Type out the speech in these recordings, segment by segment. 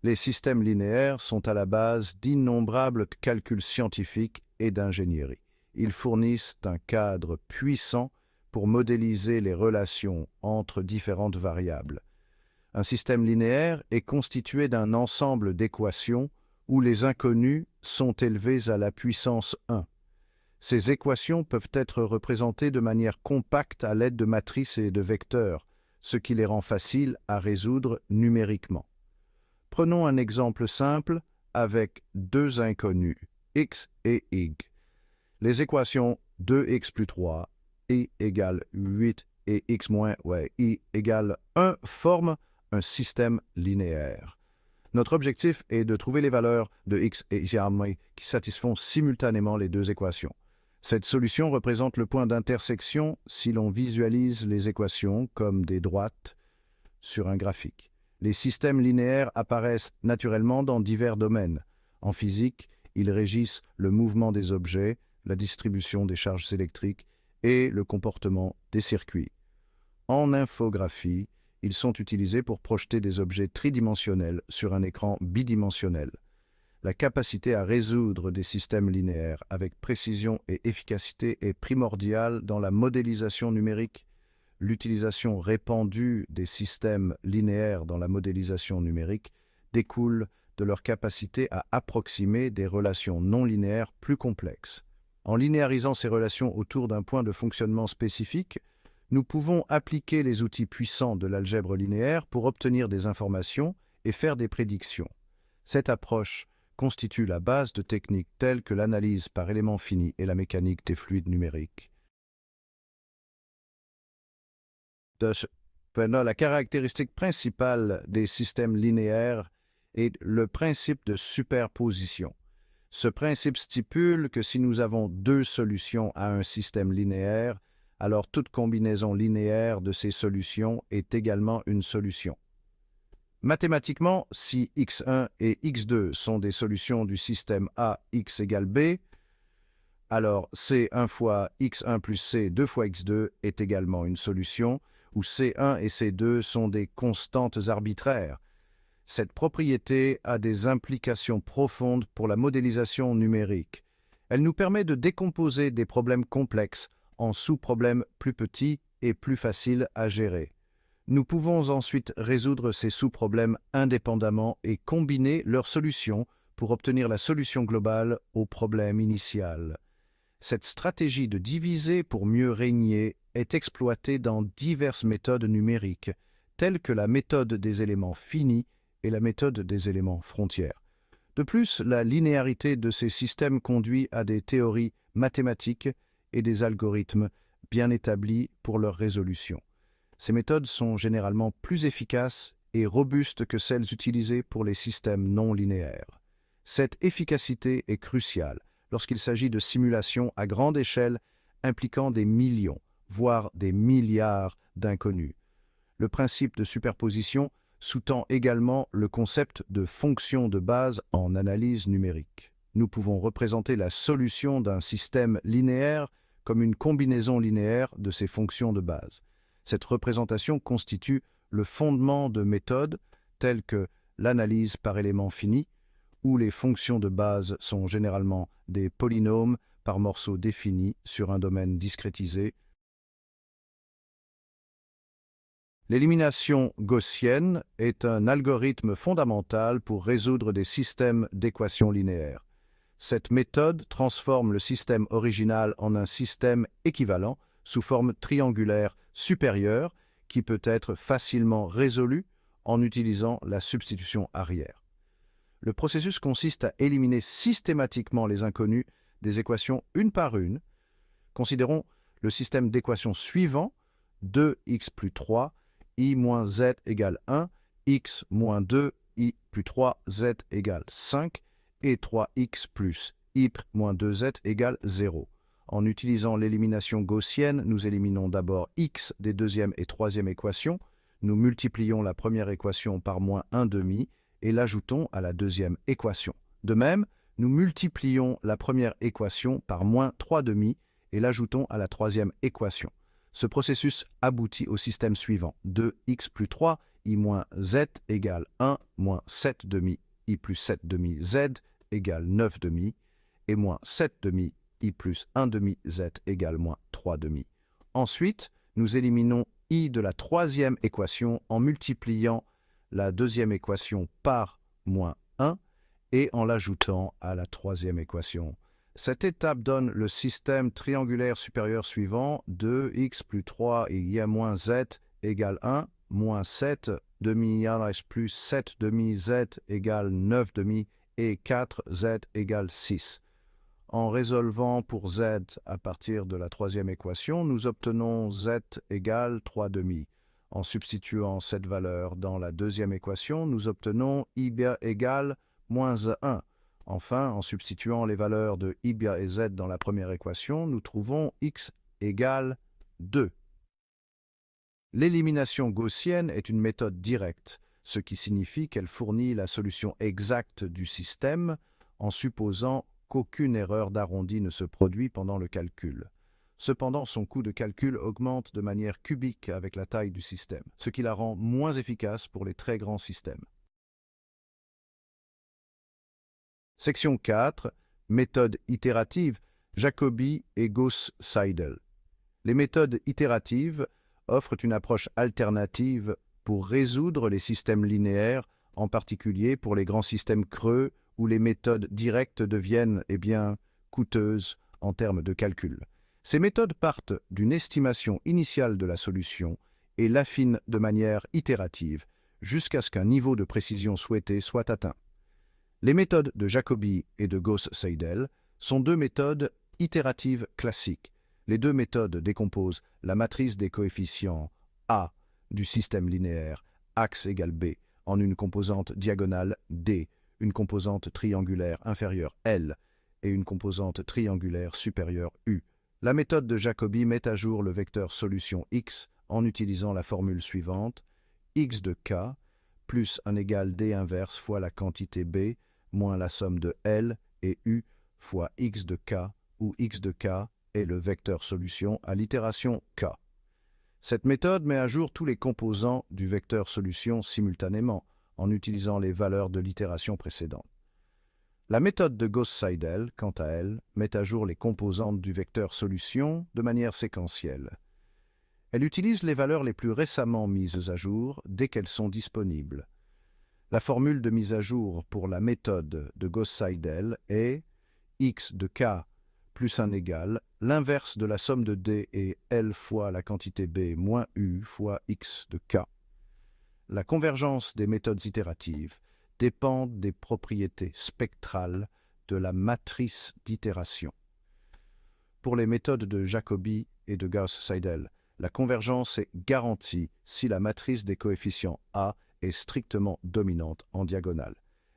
Les systèmes linéaires sont à la base d'innombrables calculs scientifiques et d'ingénierie. Ils fournissent un cadre puissant pour modéliser les relations entre différentes variables. Un système linéaire est constitué d'un ensemble d'équations où les inconnues sont élevées à la puissance 1. Ces équations peuvent être représentées de manière compacte à l'aide de matrices et de vecteurs, ce qui les rend faciles à résoudre numériquement. Prenons un exemple simple avec deux inconnus, x et y. Les équations 2x plus 3, y égale 8 et y égale 1 forment un système linéaire. Notre objectif est de trouver les valeurs de x et y qui satisfont simultanément les deux équations. Cette solution représente le point d'intersection si l'on visualise les équations comme des droites sur un graphique. Les systèmes linéaires apparaissent naturellement dans divers domaines. En physique, ils régissent le mouvement des objets, la distribution des charges électriques et le comportement des circuits. En infographie, ils sont utilisés pour projeter des objets tridimensionnels sur un écran bidimensionnel. La capacité à résoudre des systèmes linéaires avec précision et efficacité est primordiale dans la modélisation numérique. L'utilisation répandue des systèmes linéaires dans la modélisation numérique découle de leur capacité à approximer des relations non linéaires plus complexes. En linéarisant ces relations autour d'un point de fonctionnement spécifique, nous pouvons appliquer les outils puissants de l'algèbre linéaire pour obtenir des informations et faire des prédictions. Cette approche constitue la base de techniques telles que l'analyse par éléments finis et la mécanique des fluides numériques. La caractéristique principale des systèmes linéaires est le principe de superposition. Ce principe stipule que si nous avons deux solutions à un système linéaire, alors toute combinaison linéaire de ces solutions est également une solution. Mathématiquement, si x1 et x2 sont des solutions du système A, x égale b, alors C1 fois x1 plus C2 fois x2 est également une solution, où C1 et C2 sont des constantes arbitraires. Cette propriété a des implications profondes pour la modélisation numérique. Elle nous permet de décomposer des problèmes complexes en sous-problèmes plus petits et plus faciles à gérer. Nous pouvons ensuite résoudre ces sous-problèmes indépendamment et combiner leurs solutions pour obtenir la solution globale au problème initial. Cette stratégie de diviser pour mieux régner est exploitée dans diverses méthodes numériques, telles que la méthode des éléments finis et la méthode des éléments frontières. De plus, la linéarité de ces systèmes conduit à des théories mathématiques et des algorithmes bien établis pour leur résolution. Ces méthodes sont généralement plus efficaces et robustes que celles utilisées pour les systèmes non linéaires. Cette efficacité est cruciale lorsqu'il s'agit de simulations à grande échelle impliquant des millions, voire des milliards d'inconnus. Le principe de superposition sous-tend également le concept de fonction de base en analyse numérique. Nous pouvons représenter la solution d'un système linéaire comme une combinaison linéaire de ses fonctions de base. Cette représentation constitue le fondement de méthodes telles que l'analyse par éléments finis, où les fonctions de base sont généralement des polynômes par morceaux définis sur un domaine discrétisé. L'élimination gaussienne est un algorithme fondamental pour résoudre des systèmes d'équations linéaires. Cette méthode transforme le système original en un système équivalent sous forme triangulaire supérieure qui peut être facilement résolu en utilisant la substitution arrière. Le processus consiste à éliminer systématiquement les inconnus des équations une par une. Considérons le système d'équations suivant: 2x plus 3, y moins z égale 1, x moins 2, y plus 3, z égale 5, et 3x plus y moins 2z égale 0. En utilisant l'élimination gaussienne, nous éliminons d'abord x des deuxième et troisième équations, nous multiplions la première équation par moins 1 demi et l'ajoutons à la deuxième équation. De même, nous multiplions la première équation par moins 3 demi et l'ajoutons à la troisième équation. Ce processus aboutit au système suivant. 2x plus 3, i moins z égale 1 moins 7 demi i plus 7 demi z égale 9 demi et moins 7 demi i plus 1 demi z égale moins 3 demi. Ensuite, nous éliminons i de la troisième équation en multipliant la deuxième équation par moins 1 et en l'ajoutant à la troisième équation. Cette étape donne le système triangulaire supérieur suivant. 2x plus 3 i moins z égale 1, moins 7 demi i plus 7 demi z égale 9 demi et 4z égale 6. En résolvant pour z à partir de la troisième équation, nous obtenons z égale 3 demi. En substituant cette valeur dans la deuxième équation, nous obtenons i égale moins 1. Enfin, en substituant les valeurs de i et z dans la première équation, nous trouvons x égale 2. L'élimination gaussienne est une méthode directe, ce qui signifie qu'elle fournit la solution exacte du système en supposant qu'aucune erreur d'arrondi ne se produit pendant le calcul. Cependant, son coût de calcul augmente de manière cubique avec la taille du système, ce qui la rend moins efficace pour les très grands systèmes. Section 4. Méthode itérative, Jacobi et Gauss-Seidel. Les méthodes itératives offrent une approche alternative pour résoudre les systèmes linéaires, en particulier pour les grands systèmes creux où les méthodes directes deviennent, coûteuses en termes de calcul. Ces méthodes partent d'une estimation initiale de la solution et l'affinent de manière itérative jusqu'à ce qu'un niveau de précision souhaité soit atteint. Les méthodes de Jacobi et de Gauss-Seidel sont deux méthodes itératives classiques. Les deux méthodes décomposent la matrice des coefficients A du système linéaire axe égale B en une composante diagonale D, une composante triangulaire inférieure L et une composante triangulaire supérieure U. La méthode de Jacobi met à jour le vecteur solution X en utilisant la formule suivante: X de K plus 1 égale D inverse fois la quantité B moins la somme de L et U fois X de K, où X de K est le vecteur solution à l'itération K. Cette méthode met à jour tous les composants du vecteur solution simultanément en utilisant les valeurs de l'itération précédente. La méthode de Gauss-Seidel, quant à elle, met à jour les composantes du vecteur solution de manière séquentielle. Elle utilise les valeurs les plus récemment mises à jour dès qu'elles sont disponibles. La formule de mise à jour pour la méthode de Gauss-Seidel est x de k plus 1 égale l'inverse de la somme de d et L fois la quantité B moins U fois x de k. La convergence des méthodes itératives dépend des propriétés spectrales de la matrice d'itération. Pour les méthodes de Jacobi et de Gauss-Seidel, la convergence est garantie si la matrice des coefficients A est strictement dominante en diagonale.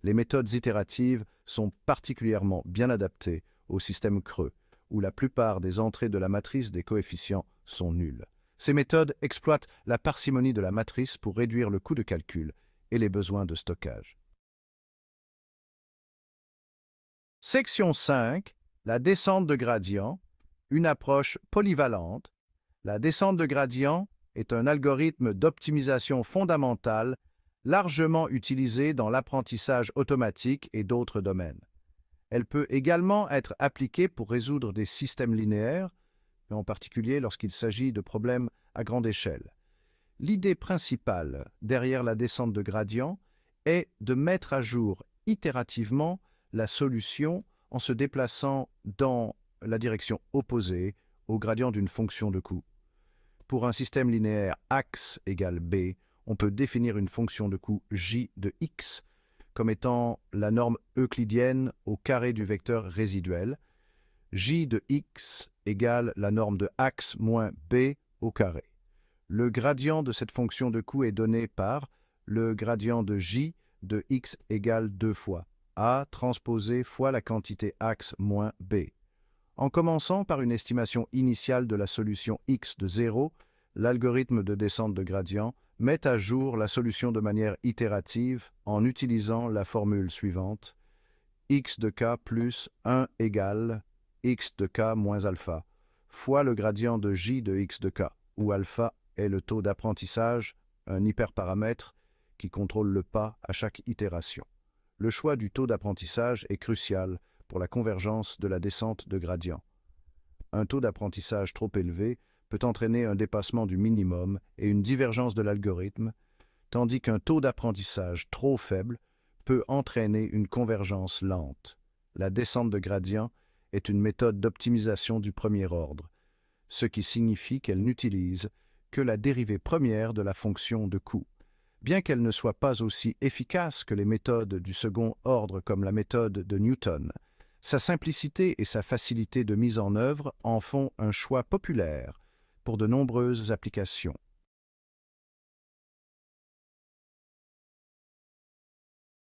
Les méthodes itératives sont particulièrement bien adaptées au système creux, où la plupart des entrées de la matrice des coefficients sont nulles. Ces méthodes exploitent la parcimonie de la matrice pour réduire le coût de calcul et les besoins de stockage. Section 5. La descente de gradient, une approche polyvalente. La descente de gradient est un algorithme d'optimisation fondamentale largement utilisé dans l'apprentissage automatique et d'autres domaines. Elle peut également être appliquée pour résoudre des systèmes linéaires, mais en particulier lorsqu'il s'agit de problèmes à grande échelle. L'idée principale derrière la descente de gradient est de mettre à jour itérativement la solution en se déplaçant dans la direction opposée au gradient d'une fonction de coût. Pour un système linéaire axe égale B, on peut définir une fonction de coût j de x comme étant la norme euclidienne au carré du vecteur résiduel. J de x égale la norme de axe moins b au carré. Le gradient de cette fonction de coût est donné par le gradient de j de x égale 2 fois a transposé fois la quantité axe moins b. En commençant par une estimation initiale de la solution x de 0, l'algorithme de descente de gradient met à jour la solution de manière itérative en utilisant la formule suivante: x de k plus 1 égale x de k moins alpha, fois le gradient de j de x de k. où alpha est le taux d'apprentissage, un hyperparamètre qui contrôle le pas à chaque itération. Le choix du taux d'apprentissage est crucial pour la convergence de la descente de gradient. Un taux d'apprentissage trop élevé peut entraîner un dépassement du minimum et une divergence de l'algorithme, tandis qu'un taux d'apprentissage trop faible peut entraîner une convergence lente. La descente de gradient est une méthode d'optimisation du premier ordre, ce qui signifie qu'elle n'utilise que la dérivée première de la fonction de coût. Bien qu'elle ne soit pas aussi efficace que les méthodes du second ordre comme la méthode de Newton, sa simplicité et sa facilité de mise en œuvre en font un choix populaire pour de nombreuses applications.